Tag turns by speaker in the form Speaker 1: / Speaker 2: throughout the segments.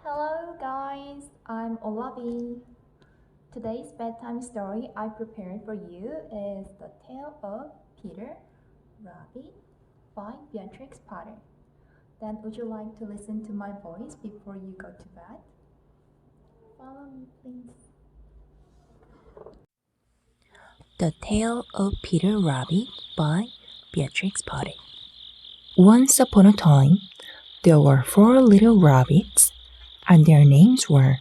Speaker 1: Hello guys, I'm Olavi. Today's bedtime story I prepared for you is The Tale of Peter Rabbit by Beatrix Potter. Then would you like to listen to my voice before you go to bed? Follow me please.
Speaker 2: The Tale of Peter Rabbit by Beatrix Potter. Once upon a time, there were four little rabbits, and their names were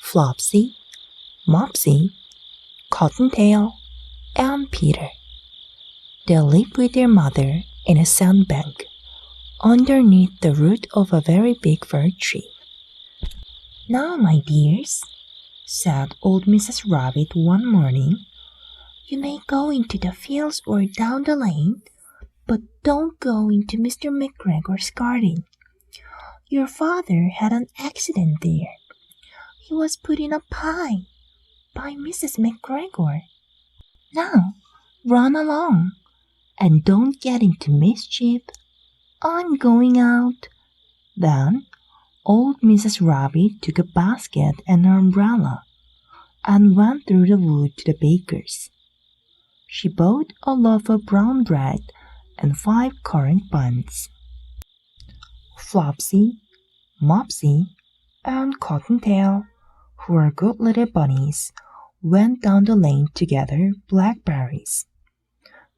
Speaker 2: Flopsy, Mopsy, Cottontail, and Peter. They lived with their mother in a sandbank, underneath the root of a very big fir tree. "Now, my dears," said old Mrs. Rabbit one morning, "you may go into the fields or down the lane, but don't go into Mr. McGregor's garden. Your father had an accident there. He was put in a pie by Mrs. McGregor. Now, run along, and don't get into mischief. I'm going out." Then old Mrs. Rabbit took a basket and an umbrella and went through the wood to the baker's. She bought a loaf of brown bread and 5 currant buns. Flopsy, Mopsy, and Cottontail, who were good little bunnies, went down the lane to gather blackberries.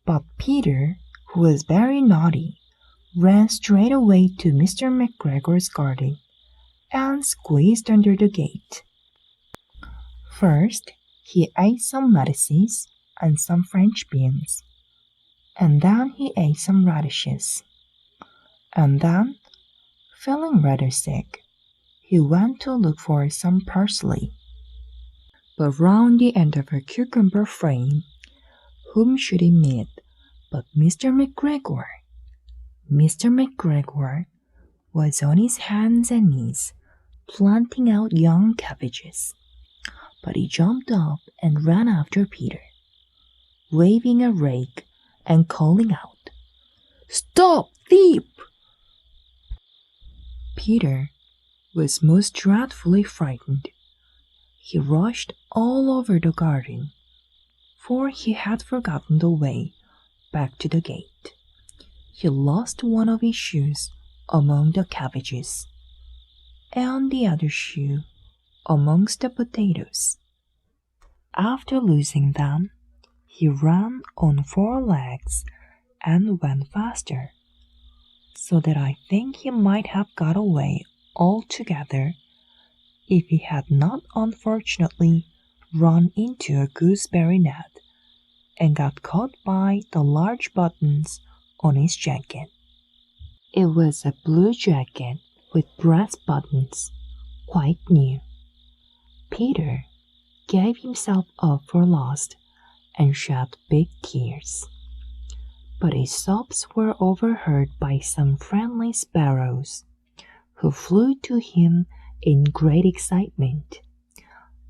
Speaker 2: But Peter, who was very naughty, ran straight away to Mr. McGregor's garden and squeezed under the gate. First, he ate some lettuces and some French beans, and then he ate some radishes, and then, feeling rather sick, he went to look for some parsley. But round the end of a cucumber frame, whom should he meet but Mr. McGregor? Mr. McGregor was on his hands and knees planting out young cabbages, but he jumped up and ran after Peter, waving a rake and calling out, "Stop, thief!" Peter was most dreadfully frightened. He rushed all over the garden, for he had forgotten the way back to the gate. He lost one of his shoes among the cabbages, and the other shoe amongst the potatoes. After losing them, he ran on 4 legs and went faster, so that I think he might have got away altogether if he had not unfortunately run into a gooseberry net and got caught by the large buttons on his jacket. It was a blue jacket with brass buttons, quite new. Peter gave himself up for lost and shed big tears. But his sobs were overheard by some friendly sparrows, who flew to him in great excitement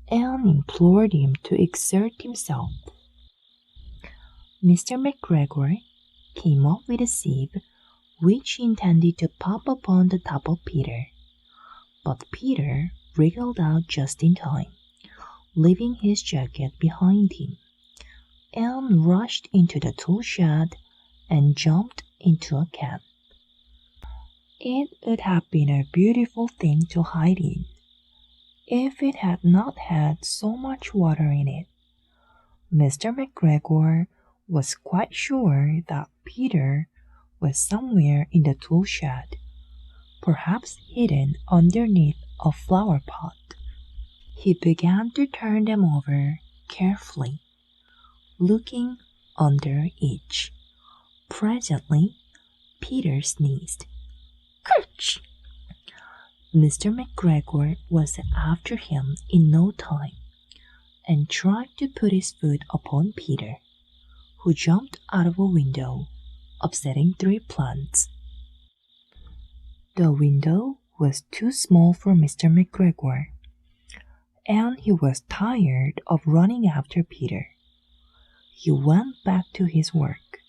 Speaker 2: and implored him to exert himself. Mr. McGregor came up with a sieve which he intended to pop upon the top of Peter, but Peter wriggled out just in time, leaving his jacket behind him, and rushed into the tool shed and jumped into a can. It would have been a beautiful thing to hide in, if it had not had so much water in it. Mr. McGregor was quite sure that Peter was somewhere in the tool shed, perhaps hidden underneath a flower pot. He began to turn them over carefully, looking under each. Presently, Peter sneezed. "Kerch!" Mr. McGregor was after him in no time, and tried to put his foot upon Peter, who jumped out of a window, upsetting 3 plants. The window was too small for Mr. McGregor, and he was tired of running after Peter. He went back to his work.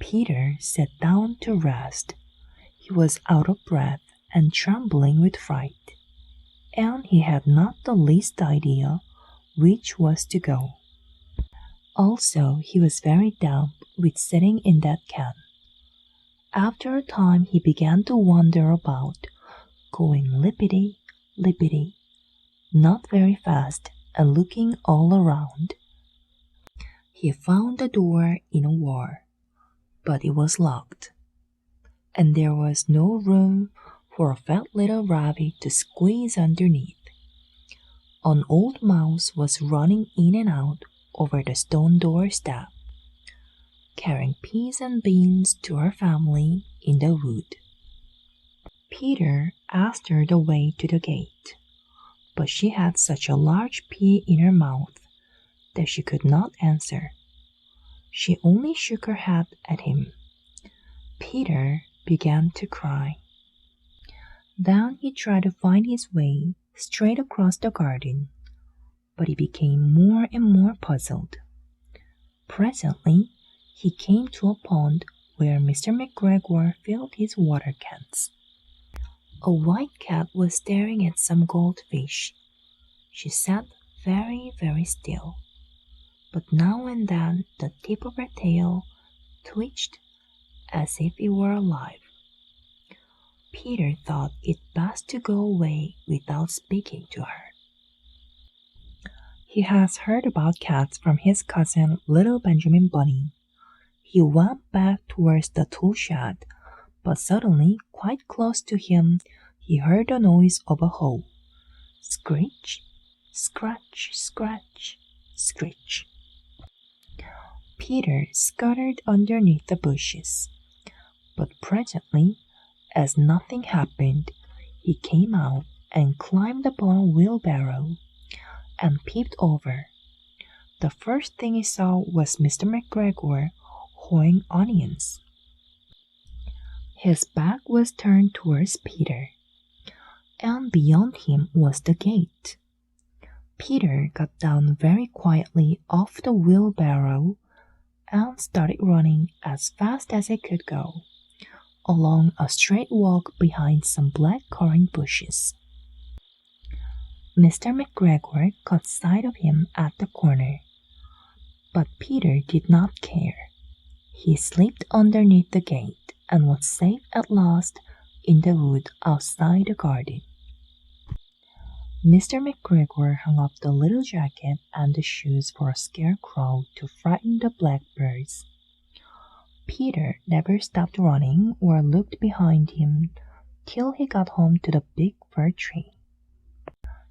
Speaker 2: Peter sat down to rest. He was out of breath and trembling with fright. and he had not the least idea which was to go. Also, he was very damp with sitting in that can. After a time, he began to wander about, going lippity, lippity, not very fast, and looking all around. He found the door in a wall, but it was locked, and there was no room for a fat little rabbit to squeeze underneath. An old mouse was running in and out over the stone doorstep, carrying peas and beans to her family in the wood. Peter asked her the way to the gate, but she had such a large pea in her mouth that she could not answer. She only shook her head at him. Peter began to cry. Then he tried to find his way straight across the garden, but he became more and more puzzled. Presently, he came to a pond where Mr. McGregor filled his water cans. A white cat was staring at some goldfish. She sat very, very still, but now and then the tip of her tail twitched as if it were alive. Peter thought it best to go away without speaking to her. He has heard about cats from his cousin Little Benjamin Bunny. He went back towards the tool shed, but suddenly, quite close to him, he heard the noise of a hoe. Screech, scratch, scratch, screech. Peter scuttered underneath the bushes, but presently, as nothing happened, he came out and climbed upon a wheelbarrow and peeped over. The first thing he saw was Mr. McGregor hoeing onions. His back was turned towards Peter, and beyond him was the gate. Peter got down very quietly off the wheelbarrow and started running as fast as he could go, along a straight walk behind some black currant bushes. Mr. McGregor caught sight of him at the corner, but Peter did not care. He slipped underneath the gate and was safe at last in the wood outside the garden. Mr. McGregor hung up the little jacket and the shoes for a scarecrow to frighten the blackbirds. Peter never stopped running or looked behind him till he got home to the big fir tree.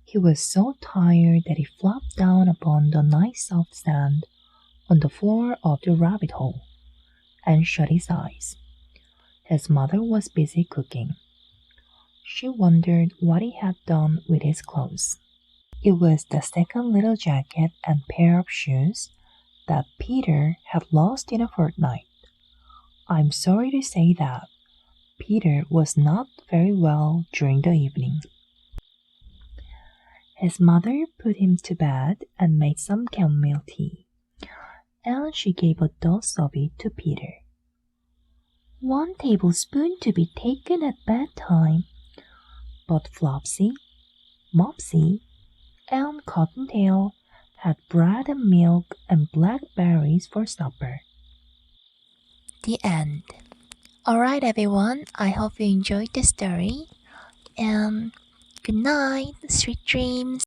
Speaker 2: He was so tired that he flopped down upon the nice soft sand on the floor of the rabbit hole and shut his eyes. His mother was busy cooking. She wondered what he had done with his clothes. It was the second little jacket and pair of shoes that Peter had lost in a fortnight. I'm sorry to say that Peter was not very well during the evening. His mother put him to bed and made some chamomile tea, and she gave a dose of it to Peter. 1 tablespoon to be taken at bedtime. But Flopsy, Mopsy, and Cottontail had bread and milk and blackberries for supper. The end. Alright everyone, I hope you enjoyed the story, and good night, sweet dreams.